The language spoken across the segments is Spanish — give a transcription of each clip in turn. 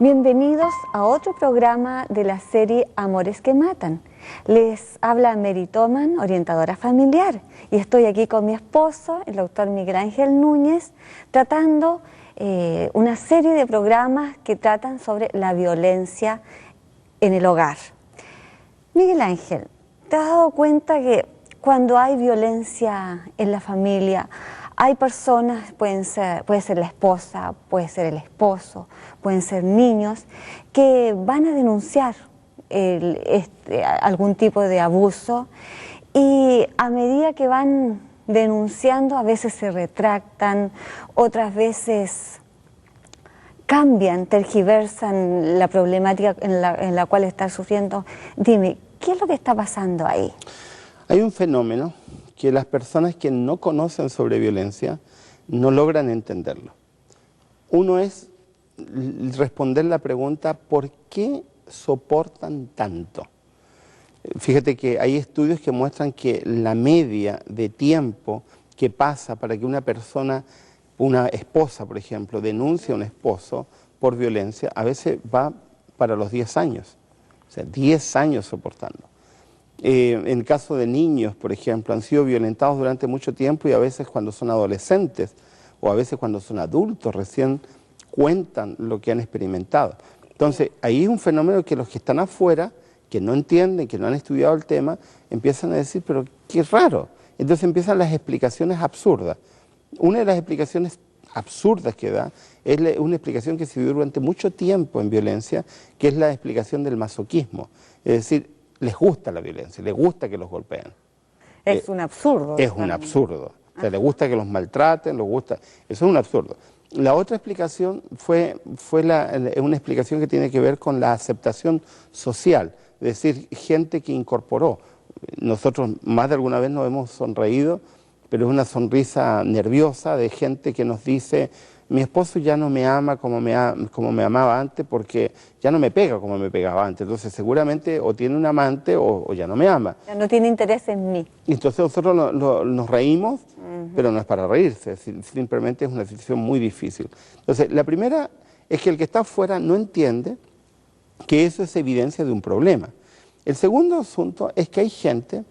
Bienvenidos a otro programa de la serie Amores que Matan. Les habla Mary Toman, orientadora familiar, y estoy aquí con mi esposo, el doctor Miguel Ángel Núñez, tratando una serie de programas que tratan sobre la violencia en el hogar. Miguel Ángel, ¿te has dado cuenta que cuando hay violencia en la familia, hay personas, puede ser la esposa, puede ser el esposo, pueden ser niños, que van a denunciar algún tipo de abuso, y a medida que van denunciando a veces se retractan, otras veces cambian, tergiversan la problemática en la cual están sufriendo? Dime, ¿qué es lo que está pasando ahí? Hay un fenómeno que las personas que no conocen sobre violencia no logran entenderlo. Uno es responder la pregunta, ¿por qué soportan tanto? Fíjate que hay estudios que muestran que la media de tiempo que pasa para que una persona, una esposa por ejemplo, denuncie a un esposo por violencia, a veces va para los 10 años, o sea, 10 años soportando. En el caso de niños, por ejemplo, han sido violentados durante mucho tiempo y a veces cuando son adolescentes o a veces cuando son adultos recién cuentan lo que han experimentado. Entonces, ahí es un fenómeno que los que están afuera, que no entienden, que no han estudiado el tema, empiezan a decir, pero qué raro. Entonces empiezan las explicaciones absurdas. Una de las explicaciones absurdas que da es una explicación que se dio durante mucho tiempo en violencia, que es la explicación del masoquismo. Es decir, les gusta la violencia, les gusta que los golpeen. Es un absurdo. Es un absurdo. O sea, les gusta que los maltraten, les gusta... Eso es un absurdo. La otra explicación fue una explicación que tiene que ver con la aceptación social, es decir, gente que incorporó. Nosotros más de alguna vez nos hemos sonreído, pero es una sonrisa nerviosa de gente que nos dice, mi esposo ya no me ama como me amaba antes porque ya no me pega como me pegaba antes. Entonces seguramente o tiene un amante o ya no me ama. Ya no tiene interés en mí. Entonces nosotros nos reímos, pero no es para reírse, simplemente es una situación muy difícil. Entonces la primera es que el que está afuera no entiende que eso es evidencia de un problema. El segundo asunto es que hay gente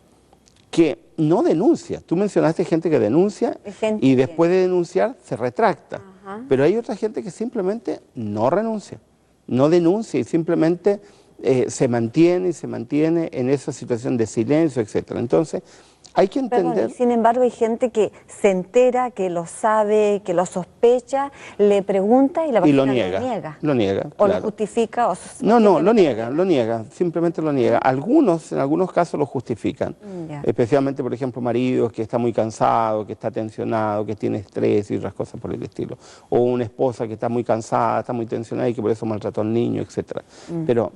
que no denuncia. Tú mencionaste gente que denuncia y después de denunciar se retracta. Pero hay otra gente que simplemente no renuncia, no denuncia y simplemente se mantiene en esa situación de silencio, etc. Entonces, hay que entender... Perdón, sin embargo, hay gente que se entera, que lo sabe, que lo sospecha, le pregunta y la persona lo niega. Lo niega, o claro. lo justifica. No, lo niega, simplemente lo niega. Algunos, en algunos casos lo justifican, especialmente, por ejemplo, maridos que está muy cansado, que está tensionado, que tiene estrés y otras cosas por el estilo. O una esposa que está muy cansada, está muy tensionada y que por eso maltrató al niño, etc. Pero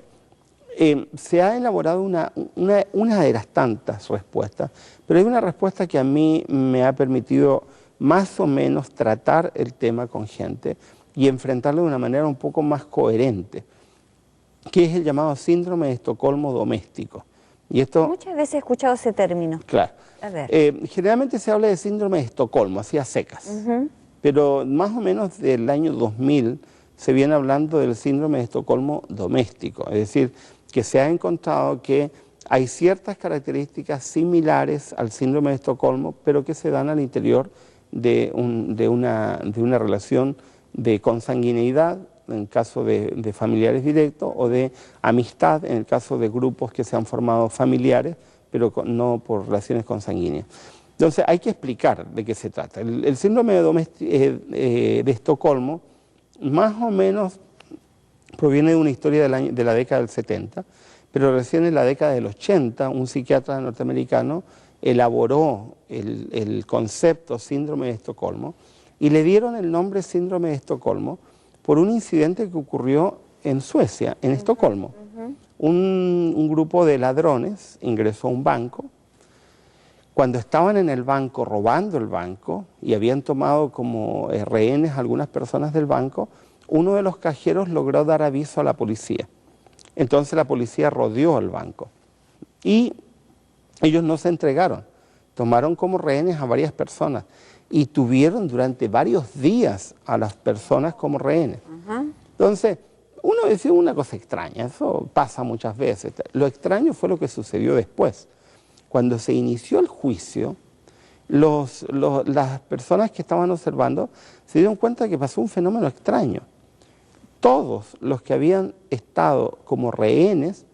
se ha elaborado una de las tantas respuestas, pero hay una respuesta que a mí me ha permitido más o menos tratar el tema con gente y enfrentarlo de una manera un poco más coherente, que es el llamado síndrome de Estocolmo doméstico. Y esto, muchas veces he escuchado ese término. Claro. A ver. Generalmente se habla de síndrome de Estocolmo, así a secas, pero más o menos del año 2000 se viene hablando del síndrome de Estocolmo doméstico, es decir, que se ha encontrado que hay ciertas características similares al síndrome de Estocolmo, pero que se dan al interior de una relación de consanguineidad, en el caso de familiares directos, o de amistad, en el caso de grupos que se han formado familiares, pero no por relaciones consanguíneas. Entonces hay que explicar de qué se trata. El síndrome de Estocolmo, más o menos, proviene de una historia de la década del 70, pero recién en la década del 80 un psiquiatra norteamericano elaboró el concepto síndrome de Estocolmo y le dieron el nombre síndrome de Estocolmo por un incidente que ocurrió en Suecia, en Estocolmo. Un grupo de ladrones ingresó a un banco. Cuando estaban en el banco, robando el banco, y habían tomado como rehenes a algunas personas del banco, uno de los cajeros logró dar aviso a la policía. Entonces la policía rodeó el banco y ellos no se entregaron, tomaron como rehenes a varias personas y tuvieron durante varios días a las personas como rehenes. Entonces, Uno decía una cosa extraña, eso pasa muchas veces. Lo extraño fue lo que sucedió después. Cuando se inició el juicio, las personas que estaban observando se dieron cuenta de que pasó un fenómeno extraño. Todos los que habían estado como rehenes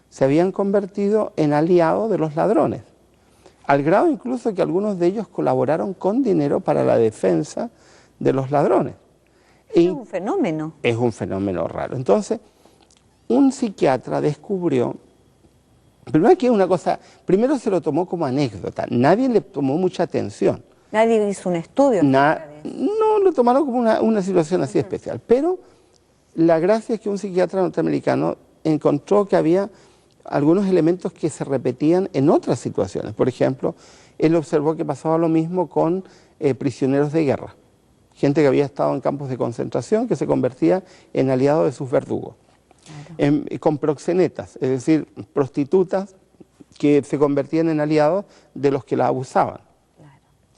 se habían convertido en aliados de los ladrones, al grado incluso que algunos de ellos colaboraron con dinero para la defensa de los ladrones. Es un fenómeno. Es un fenómeno raro. Entonces, un psiquiatra descubrió, primero que una cosa, primero se lo tomó como anécdota, nadie le tomó mucha atención. Nadie hizo un estudio. No, lo tomaron como una situación así especial, pero la gracia es que un psiquiatra norteamericano encontró que había algunos elementos que se repetían en otras situaciones. Por ejemplo, él observó que pasaba lo mismo con prisioneros de guerra, gente que había estado en campos de concentración que se convertía en aliados de sus verdugos. Claro. Con proxenetas, es decir, prostitutas que se convertían en aliados de los que las abusaban.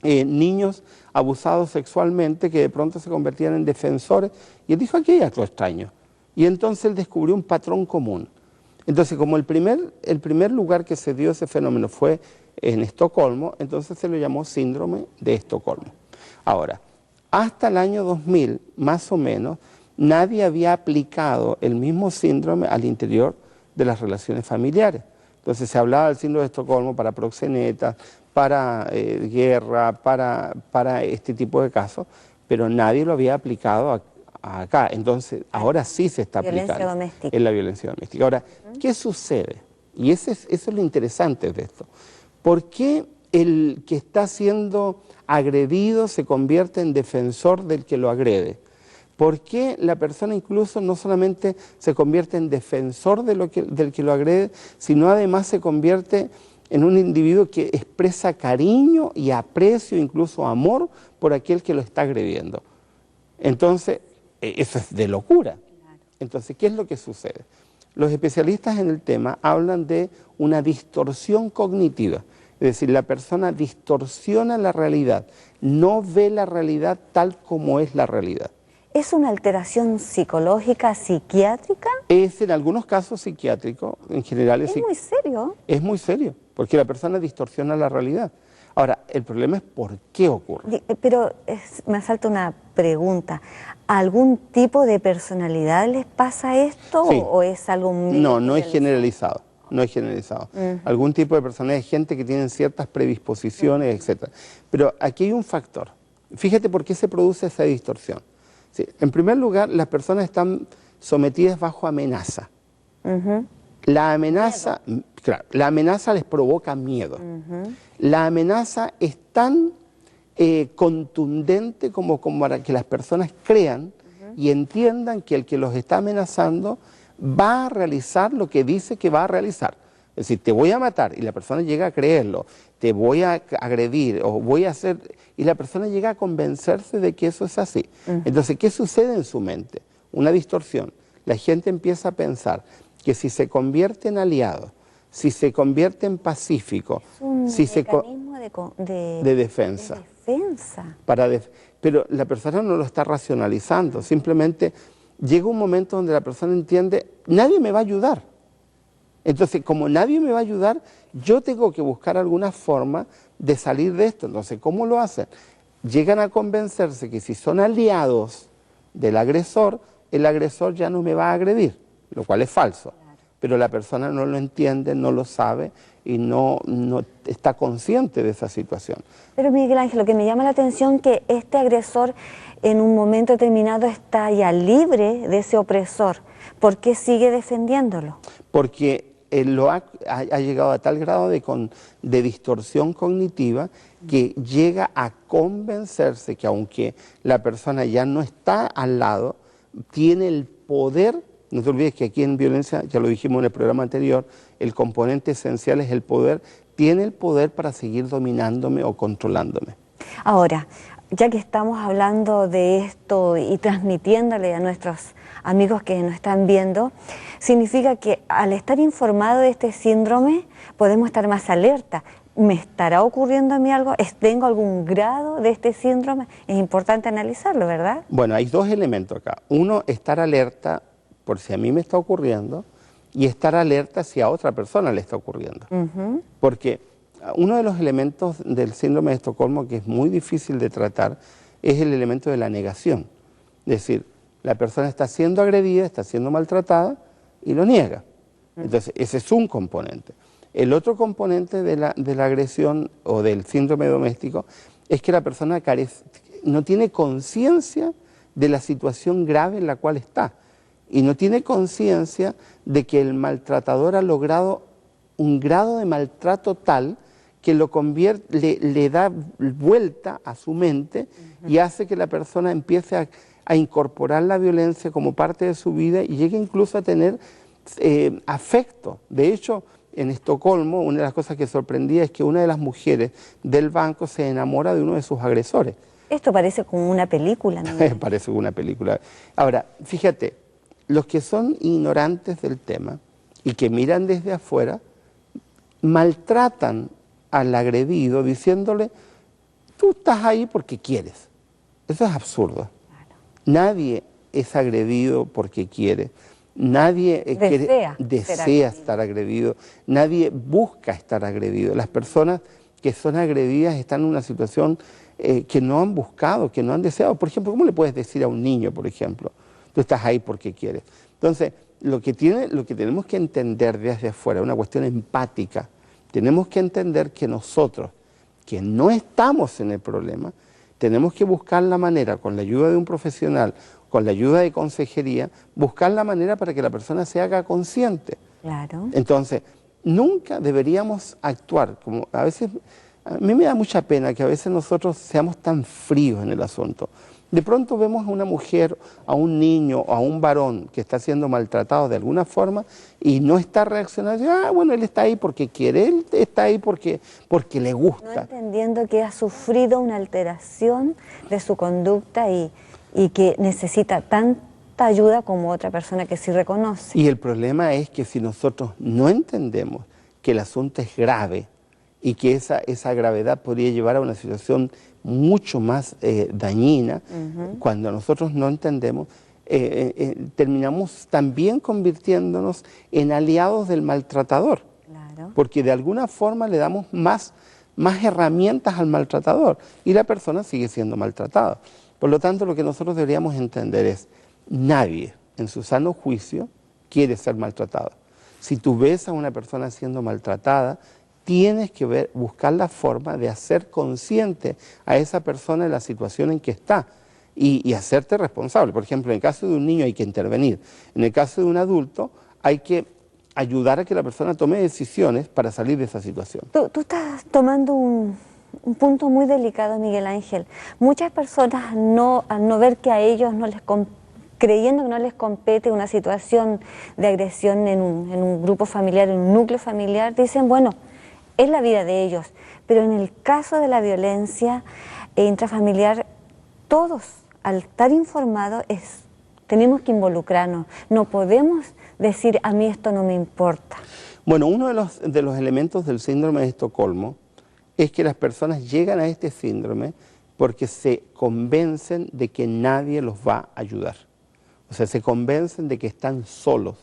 Claro. Niños abusados sexualmente que de pronto se convertían en defensores. Y él dijo, aquí hay algo extraño. Y entonces él descubrió un patrón común. Entonces, como el primer lugar que se dio ese fenómeno fue en Estocolmo, entonces se lo llamó síndrome de Estocolmo. Ahora, hasta el año 2000, más o menos, nadie había aplicado el mismo síndrome al interior de las relaciones familiares. Entonces se hablaba del síndrome de Estocolmo para proxenetas, para guerra, para este tipo de casos, pero nadie lo había aplicado acá. Entonces ahora sí se está aplicando en la violencia doméstica. Ahora, ¿qué sucede? Y eso es lo interesante de esto. ¿Por qué el que está siendo agredido se convierte en defensor del que lo agrede? ¿Por qué la persona incluso no solamente se convierte en defensor del que lo agrede, sino además se convierte en un individuo que expresa cariño y aprecio, incluso amor, por aquel que lo está agrediendo? Entonces, eso es de locura. Entonces, ¿qué es lo que sucede? Los especialistas en el tema hablan de una distorsión cognitiva. Es decir, la persona distorsiona la realidad, no ve la realidad tal como es la realidad. ¿Es una alteración psicológica, psiquiátrica? Es en algunos casos psiquiátrico, en general es muy serio. Es muy serio, porque la persona distorsiona la realidad. Ahora, el problema es por qué ocurre. Pero me salta una pregunta. ¿A algún tipo de personalidad les pasa esto sí. o es algo muy No es generalizado. No es generalizado. Algún tipo de personalidad, gente que tienen ciertas predisposiciones, etc. Pero aquí hay un factor. Fíjate por qué se produce esa distorsión. Sí, en primer lugar, las personas están sometidas bajo amenaza. La amenaza, claro, la amenaza les provoca miedo. La amenaza es tan contundente como para que las personas crean y entiendan que el que los está amenazando va a realizar lo que dice que va a realizar. Es decir, te voy a matar, y la persona llega a creerlo, te voy a agredir, o voy a hacer... Y la persona llega a convencerse de que eso es así. Entonces, ¿qué sucede en su mente? Una distorsión. La gente empieza a pensar que si se convierte en aliado, si se convierte en pacífico... Es un mecanismo de defensa. De defensa. Pero la persona no lo está racionalizando, simplemente llega un momento donde la persona entiende, nadie me va a ayudar. Entonces, como nadie me va a ayudar, yo tengo que buscar alguna forma de salir de esto. Entonces, ¿cómo lo hacen? Llegan a convencerse que si son aliados del agresor, el agresor ya no me va a agredir, lo cual es falso. Pero la persona no lo entiende, no lo sabe y no está consciente de esa situación. Pero Miguel Ángel, lo que me llama la atención es que este agresor en un momento determinado está ya libre de ese opresor. ¿Por qué sigue defendiéndolo? Porque ha llegado a tal grado de distorsión cognitiva que llega a convencerse que aunque la persona ya no está al lado, tiene el poder. No te olvides que aquí en violencia, ya lo dijimos en el programa anterior, el componente esencial es el poder, tiene el poder para seguir dominándome o controlándome. Ahora, ya que estamos hablando de esto y transmitiéndole a nuestros amigos que nos están viendo, significa que al estar informado de este síndrome podemos estar más alerta. ¿Me estará ocurriendo a mí algo? ¿Tengo algún grado de este síndrome? Es importante analizarlo, ¿verdad? Bueno, hay dos elementos acá. Uno, estar alerta por si a mí me está ocurriendo y estar alerta si a otra persona le está ocurriendo. Porque uno de los elementos del síndrome de Estocolmo que es muy difícil de tratar es el elemento de la negación. Es decir, la persona está siendo agredida, está siendo maltratada y lo niega. Entonces, ese es un componente. El otro componente de la agresión o del síndrome doméstico es que la persona no tiene conciencia de la situación grave en la cual está y no tiene conciencia de que el maltratador ha logrado un grado de maltrato tal que lo convierte, le da vuelta a su mente y hace que la persona empiece a incorporar la violencia como parte de su vida y llegue incluso a tener afecto. De hecho, en Estocolmo, una de las cosas que sorprendía es que una de las mujeres del banco se enamora de uno de sus agresores. Esto parece como una película, ¿no? Parece como una película. Ahora, fíjate, los que son ignorantes del tema y que miran desde afuera, maltratan al agredido diciéndole, tú estás ahí porque quieres. Eso es absurdo. Claro. Nadie es agredido porque quiere. Nadie desea estar agredido, nadie busca estar agredido. Las personas que son agredidas están en una situación que no han buscado, que no han deseado. Por ejemplo, ¿cómo le puedes decir a un niño, por ejemplo, tú estás ahí porque quieres? Entonces, lo que tenemos que entender desde afuera, una cuestión empática, tenemos que entender que nosotros, que no estamos en el problema, tenemos que buscar la manera, con la ayuda de un profesional, con la ayuda de consejería, buscar la manera para que la persona se haga consciente. Claro. Entonces, nunca deberíamos actuar como a veces, a mí me da mucha pena que a veces nosotros seamos tan fríos en el asunto. De pronto vemos a una mujer, a un niño o a un varón que está siendo maltratado de alguna forma y no está reaccionando. Ah, bueno, él está ahí porque quiere, él está ahí porque le gusta. No entendiendo que ha sufrido una alteración de su conducta y que necesita tanta ayuda como otra persona que sí reconoce. Y el problema es que si nosotros no entendemos que el asunto es grave y que esa gravedad podría llevar a una situación mucho más dañina, cuando nosotros no entendemos, terminamos también convirtiéndonos en aliados del maltratador. Claro. Porque de alguna forma le damos más herramientas al maltratador y la persona sigue siendo maltratada. Por lo tanto, lo que nosotros deberíamos entender es, nadie en su sano juicio quiere ser maltratado. Si tú ves a una persona siendo maltratada, tienes que buscar la forma de hacer consciente a esa persona de la situación en que está y hacerte responsable. Por ejemplo, en el caso de un niño hay que intervenir. En el caso de un adulto hay que ayudar a que la persona tome decisiones para salir de esa situación. Tú estás tomando un punto muy delicado, Miguel Ángel. Muchas personas al no ver que a ellos creyendo que no les compete una situación de agresión en un grupo familiar, en un núcleo familiar, dicen, bueno, es la vida de ellos. Pero en el caso de la violencia intrafamiliar, todos, al estar informados, tenemos que involucrarnos. No podemos decir, a mí esto no me importa. Bueno, uno de los elementos del síndrome de Estocolmo es que las personas llegan a este síndrome porque se convencen de que nadie los va a ayudar. O sea, se convencen de que están solos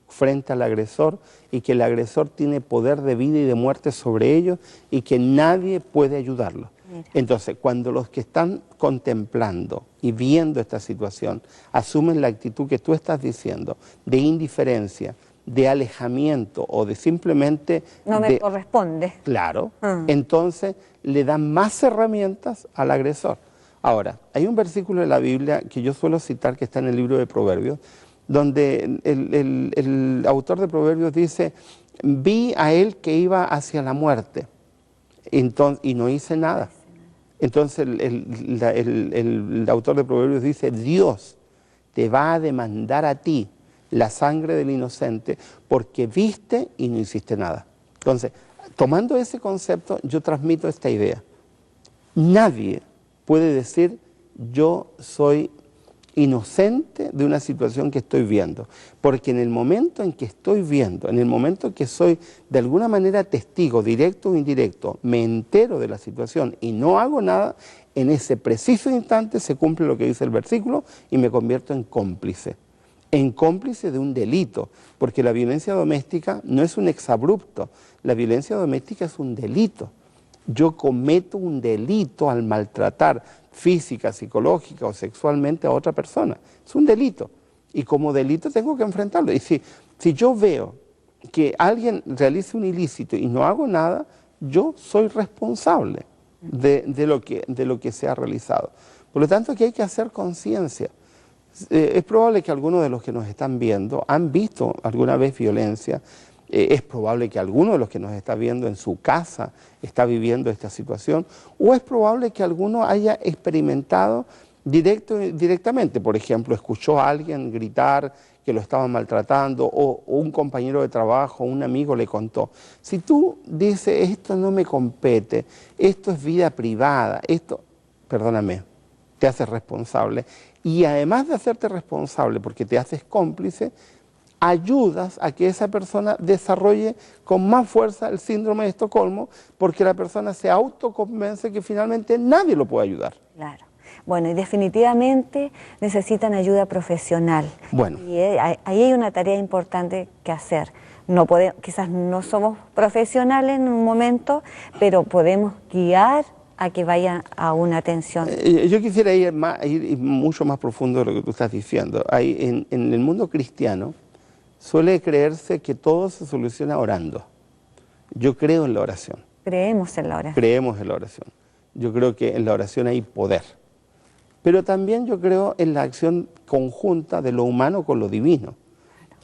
frente al agresor y que el agresor tiene poder de vida y de muerte sobre ellos y que nadie puede ayudarlos. Mira. Entonces, cuando los que están contemplando y viendo esta situación asumen la actitud que tú estás diciendo, de indiferencia, de alejamiento o de simplemente... No me corresponde. Claro, entonces le dan más herramientas al agresor. Ahora, hay un versículo de la Biblia que yo suelo citar que está en el libro de Proverbios, donde el autor de Proverbios dice, vi a él que iba hacia la muerte y no hice nada. Entonces el autor de Proverbios dice, Dios te va a demandar a ti la sangre del inocente porque viste y no hiciste nada. Entonces, tomando ese concepto, yo transmito esta idea. Nadie puede decir, yo soy inocente de una situación que estoy viendo, porque en el momento en que estoy viendo, en el momento que soy de alguna manera testigo, directo o indirecto, me entero de la situación y no hago nada, en ese preciso instante se cumple lo que dice el versículo y me convierto en cómplice. en cómplice de un delito, porque la violencia doméstica no es un exabrupto, la violencia doméstica es un delito. Yo cometo un delito al maltratar física, psicológica o sexualmente a otra persona. Es un delito. Y como delito tengo que enfrentarlo. Y si yo veo que alguien realiza un ilícito y no hago nada, yo soy responsable de lo que se ha realizado. Por lo tanto, aquí hay que hacer conciencia. Es probable que algunos de los que nos están viendo han visto alguna vez violencia. Es probable que alguno de los que nos está viendo en su casa está viviendo esta situación, o es probable que alguno haya experimentado directamente. Por ejemplo, escuchó a alguien gritar que lo estaban maltratando, o un compañero de trabajo, un amigo le contó. Si tú dices, esto no me compete, esto es vida privada, esto, perdóname, te haces responsable. Y además de hacerte responsable porque te haces cómplice, ayudas a que esa persona desarrolle con más fuerza el síndrome de Estocolmo, porque la persona se autoconvence que finalmente nadie lo puede ayudar. Claro. Bueno, y definitivamente necesitan ayuda profesional. Bueno. Y ahí hay una tarea importante que hacer. No podemos, quizás no somos profesionales en un momento, pero podemos guiar a que vayan a una atención. Yo quisiera ir mucho más profundo de lo que tú estás diciendo. En el mundo cristiano suele creerse que todo se soluciona orando. Yo creo en la oración. Creemos en la oración. Creemos en la oración. Yo creo que en la oración hay poder. Pero también yo creo en la acción conjunta de lo humano con lo divino.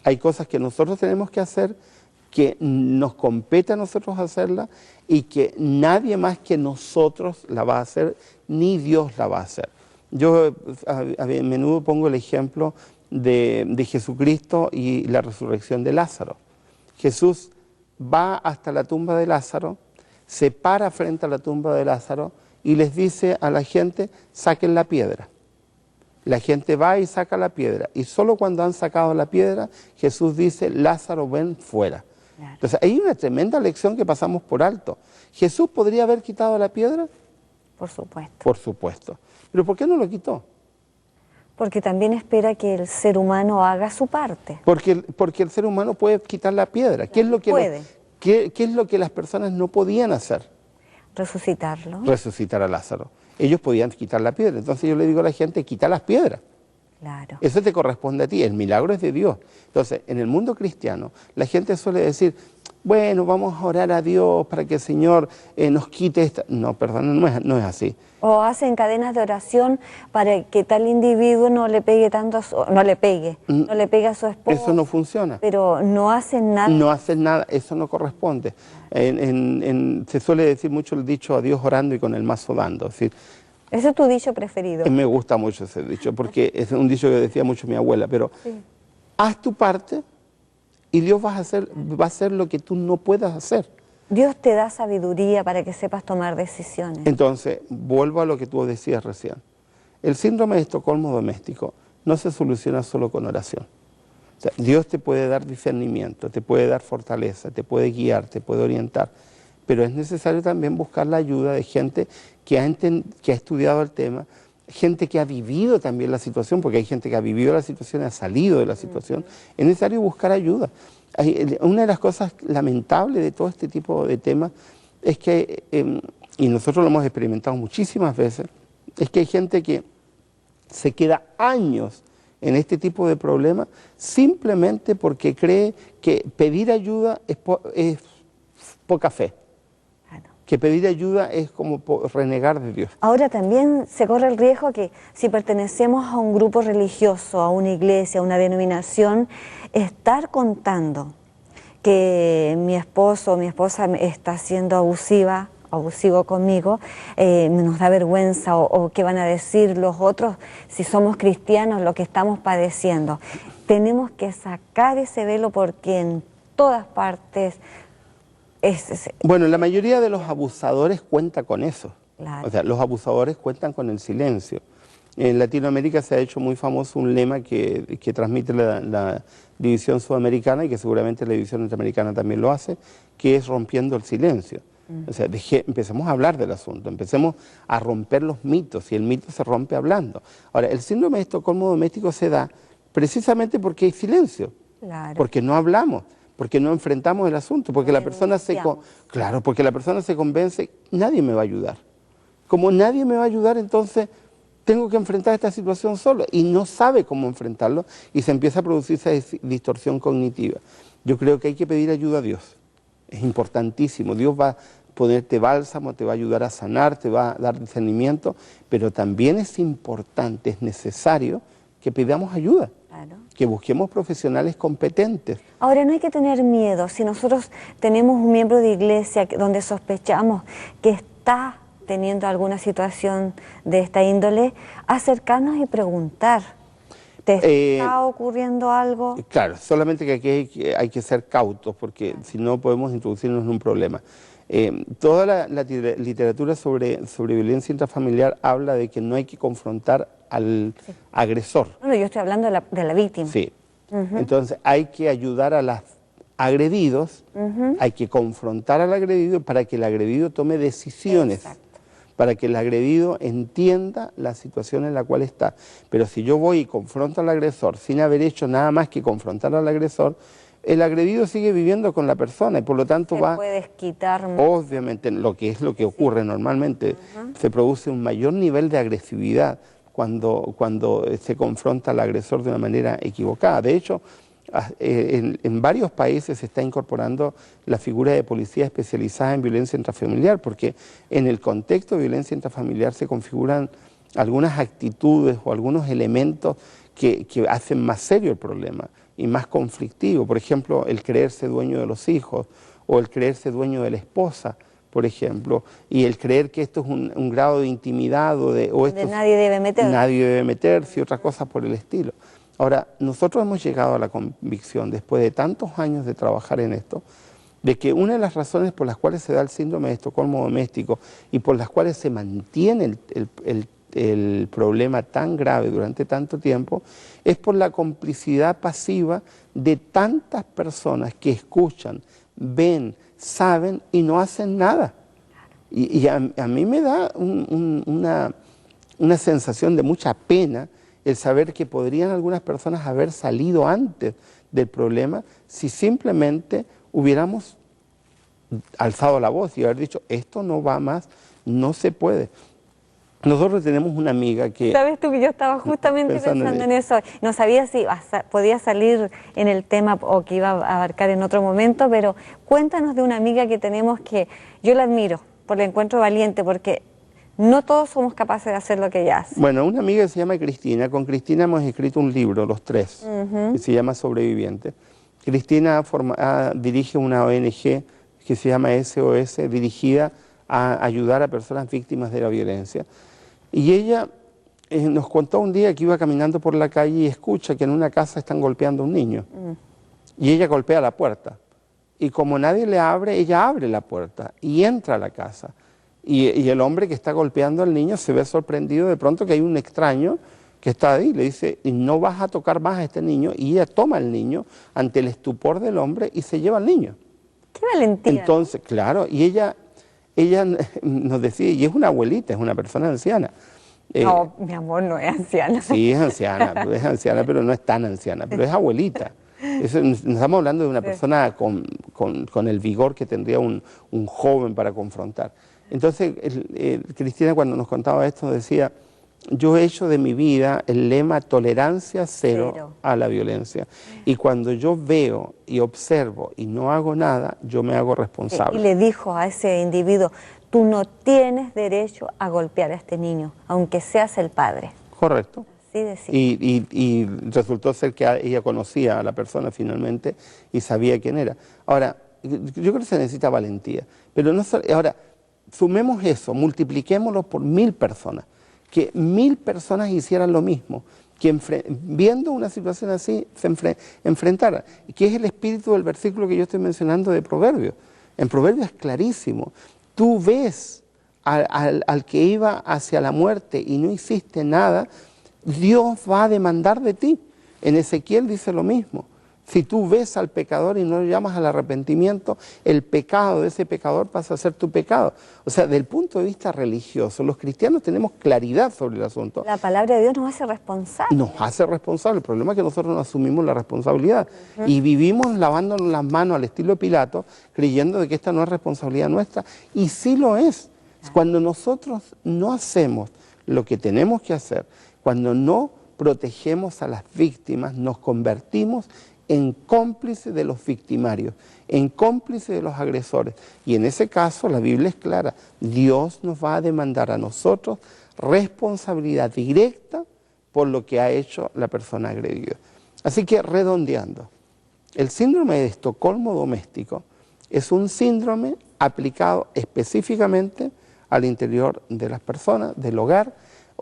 Hay cosas que nosotros tenemos que hacer, que nos compete a nosotros hacerla, y que nadie más que nosotros la va a hacer, ni Dios la va a hacer. Yo a menudo pongo el ejemplo de Jesucristo y la resurrección de Lázaro. Jesús va hasta la tumba de Lázaro, se para frente a la tumba de Lázaro y les dice a la gente, saquen la piedra. La gente va y saca la piedra, y solo cuando han sacado la piedra, Jesús dice, Lázaro, ven fuera. Claro. Entonces, hay una tremenda lección que pasamos por alto. ¿Jesús podría haber quitado la piedra? Por supuesto. Por supuesto. ¿Pero por qué no lo quitó? Porque también espera que el ser humano haga su parte. Porque el ser humano puede quitar la piedra. ¿Qué es lo que puede. ¿Qué es lo que las personas no podían hacer? Resucitarlo. Resucitar a Lázaro. Ellos podían quitar la piedra. Entonces yo le digo a la gente, quita las piedras. Claro. Eso te corresponde a ti, el milagro es de Dios. Entonces, en el mundo cristiano, la gente suele decir, bueno, vamos a orar a Dios para que el Señor nos quite esta... No, perdón, no es así. O hacen cadenas de oración para que tal individuo no le pegue tanto a no le pegue a su esposa. Eso no funciona. Pero no hacen nada. No hacen nada, eso no corresponde. Se suele decir mucho el dicho, a Dios orando y con el mazo dando. Es decir, ese es tu dicho preferido. Me gusta mucho ese dicho, porque es un dicho que decía mucho mi abuela, pero sí. Haz tu parte y Dios va a hacer lo que tú no puedas hacer. Dios te da sabiduría para que sepas tomar decisiones. Entonces, vuelvo a lo que tú decías recién. El síndrome de Estocolmo doméstico no se soluciona solo con oración. O sea, Dios te puede dar discernimiento, te puede dar fortaleza, te puede guiar, te puede orientar, pero es necesario también buscar la ayuda de gente que ha estudiado el tema, gente que ha vivido también la situación, porque hay gente que ha vivido la situación y ha salido de la situación. Es necesario buscar ayuda. Una de las cosas lamentables de todo este tipo de temas es que, y nosotros lo hemos experimentado muchísimas veces, es que hay gente que se queda años en este tipo de problemas simplemente porque cree que pedir ayuda es poca fe. Que pedir ayuda es como renegar de Dios. Ahora también se corre el riesgo que si pertenecemos a un grupo religioso, a una iglesia, a una denominación, estar contando que mi esposo o mi esposa está siendo abusivo conmigo, nos da vergüenza o qué van a decir los otros si somos cristianos lo que estamos padeciendo. Tenemos que sacar ese velo porque en todas partes... Bueno, la mayoría de los abusadores cuenta con eso. Claro. O sea, los abusadores cuentan con el silencio. En Latinoamérica se ha hecho muy famoso un lema que transmite la división sudamericana y que seguramente la división norteamericana también lo hace, que es rompiendo el silencio. O sea, empecemos a hablar del asunto, empecemos a romper los mitos y el mito se rompe hablando. Ahora, el síndrome de Estocolmo doméstico se da Precisamente porque hay silencio, Claro. porque no hablamos, porque no enfrentamos el asunto, porque la persona claro, porque la persona se convence, nadie me va a ayudar. Como nadie me va a ayudar, entonces tengo que enfrentar esta situación solo y no sabe cómo enfrentarlo y se empieza a producir esa distorsión cognitiva. Yo creo que hay que pedir ayuda a Dios. Es importantísimo. Dios va a ponerte bálsamo, te va a ayudar a sanar, te va a dar discernimiento, pero también es importante, es necesario que pidamos ayuda, Claro. que busquemos profesionales competentes. Ahora, no hay que tener miedo. Si nosotros tenemos un miembro de iglesia donde sospechamos que está teniendo alguna situación de esta índole, acercarnos y preguntar. ¿Te está ocurriendo algo? Claro, solamente que aquí hay que ser cautos, porque si no podemos introducirnos en un problema. Toda la literatura sobre violencia intrafamiliar habla de que no hay que confrontar al agresor. Bueno, yo estoy hablando de la víctima. Sí. Entonces hay que ayudar a los agredidos, hay que confrontar al agredido para que el agredido tome decisiones. Exacto. Para que el agredido entienda la situación en la cual está. Pero si yo voy y confronto al agresor sin haber hecho nada más que confrontar al agresor, el agredido sigue viviendo con la persona y por lo tanto va... puede desquitar. Obviamente, lo que ocurre normalmente, se produce un mayor nivel de agresividad cuando se confronta al agresor de una manera equivocada. De hecho, en varios países se está incorporando la figura de policía especializada en violencia intrafamiliar, porque en el contexto de violencia intrafamiliar se configuran algunas actitudes o algunos elementos que hacen más serio el problema y más conflictivo. Por ejemplo, el creerse dueño de los hijos o el creerse dueño de la esposa, por ejemplo, y el creer que esto es un grado de intimidad nadie debe meterse. Nadie debe meterse y otras cosas por el estilo. Ahora, nosotros hemos llegado a la convicción, después de tantos años de trabajar en esto, de que una de las razones por las cuales se da el síndrome de Estocolmo doméstico y por las cuales se mantiene el problema tan grave durante tanto tiempo, es por la complicidad pasiva de tantas personas que escuchan, ven, saben y no hacen nada. Y a mí me da una sensación de mucha pena el saber que podrían algunas personas haber salido antes del problema si simplemente hubiéramos alzado la voz y haber dicho, esto no va más, no se puede. Nosotros tenemos una amiga que... ¿Sabes tú que yo estaba justamente pensando en eso? No sabía si podía salir en el tema o que iba a abarcar en otro momento, pero cuéntanos de una amiga que tenemos que yo la admiro, porque la encuentro valiente, porque no todos somos capaces de hacer lo que ella hace. Bueno, una amiga que se llama Cristina, con Cristina hemos escrito un libro, los tres, que se llama Sobreviviente. Cristina dirige una ONG que se llama SOS, dirigida a ayudar a personas víctimas de la violencia. Y ella nos contó un día que iba caminando por la calle y escucha que en una casa están golpeando a un niño. Y ella golpea la puerta. Y como nadie le abre, ella abre la puerta y entra a la casa. Y el hombre que está golpeando al niño se ve sorprendido de pronto que hay un extraño que está ahí. Le dice, no vas a tocar más a este niño. Y ella toma al niño ante el estupor del hombre y se lleva al niño. ¡Qué valentía! Entonces, claro, y ella nos decía, y es una abuelita, es una persona anciana. No, mi amor, no es anciana. Sí, es anciana, pero no es tan anciana, pero es abuelita. Estamos hablando de una persona con el vigor que tendría un joven para confrontar. Entonces, Cristina cuando nos contaba esto decía, yo he hecho de mi vida el lema tolerancia cero a la violencia. Y cuando yo veo y observo y no hago nada, yo me hago responsable. Y le dijo a ese individuo, tú no tienes derecho a golpear a este niño, aunque seas el padre. Correcto. Así decía. Y resultó ser que ella conocía a la persona finalmente y sabía quién era. Ahora, yo creo que se necesita valentía. Pero no ahora, sumemos eso, multipliquémoslo por 1000 personas. Que 1000 personas hicieran lo mismo, que viendo una situación así se enfrentaran, que es el espíritu del versículo que yo estoy mencionando de Proverbios. En Proverbios es clarísimo, tú ves al que iba hacia la muerte y no hiciste nada, Dios va a demandar de ti. En Ezequiel dice lo mismo, Si tú ves al pecador y no lo llamas al arrepentimiento, el pecado de ese pecador pasa a ser tu pecado. O sea, desde el punto de vista religioso, los cristianos tenemos claridad sobre el asunto. La palabra de Dios nos hace responsables. Nos hace responsables. El problema es que nosotros no asumimos la responsabilidad. Y vivimos lavándonos las manos al estilo de Pilato, creyendo de que esta no es responsabilidad nuestra. Y sí lo es. Cuando nosotros no hacemos lo que tenemos que hacer, cuando no protegemos a las víctimas, nos convertimos en cómplice de los victimarios, en cómplice de los agresores. Y en ese caso la Biblia es clara, Dios nos va a demandar a nosotros responsabilidad directa por lo que ha hecho la persona agredida. Así que redondeando, el síndrome de Estocolmo doméstico es un síndrome aplicado específicamente al interior de las personas, del hogar,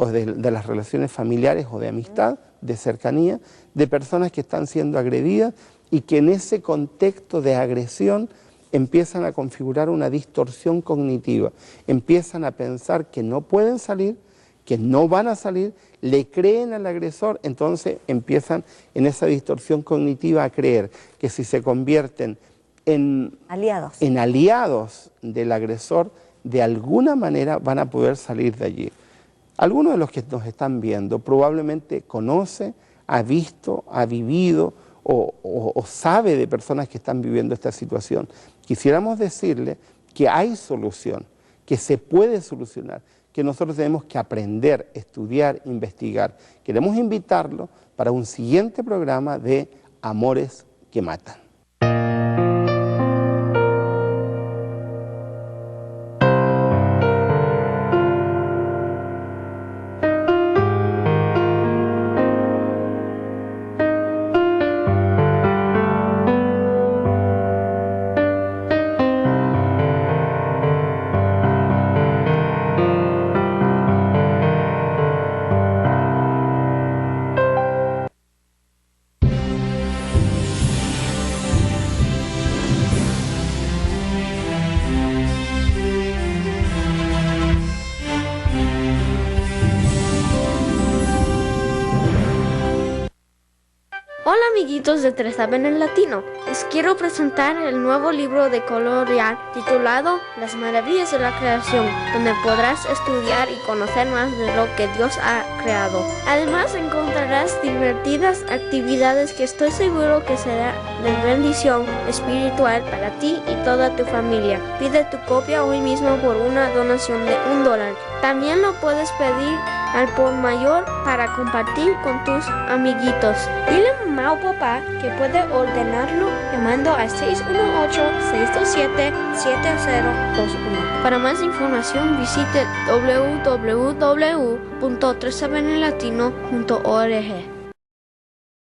o de las relaciones familiares o de amistad, de cercanía, de personas que están siendo agredidas y que en ese contexto de agresión empiezan a configurar una distorsión cognitiva, empiezan a pensar que no pueden salir, que no van a salir, le creen al agresor, entonces empiezan en esa distorsión cognitiva a creer que si se convierten en aliados del agresor, de alguna manera van a poder salir de allí. Algunos de los que nos están viendo probablemente conoce, ha visto, ha vivido o sabe de personas que están viviendo esta situación. Quisiéramos decirle que hay solución, que se puede solucionar, que nosotros tenemos que aprender, estudiar, investigar. Queremos invitarlo para un siguiente programa de Amores que Matan. Hola amiguitos de Tres Saben en Latino, les quiero presentar el nuevo libro de colorear titulado Las Maravillas de la Creación, donde podrás estudiar y conocer más de lo que Dios ha creado. Además encontrarás divertidas actividades que estoy seguro que será de bendición espiritual para ti y toda tu familia. Pide tu copia hoy mismo por una donación de $1. También lo puedes pedir al por mayor para compartir con tus amiguitos. Dile a mamá o papá que puede ordenarlo llamando al 618-627-7021. Para más información visite www.3sabenenlatino.org.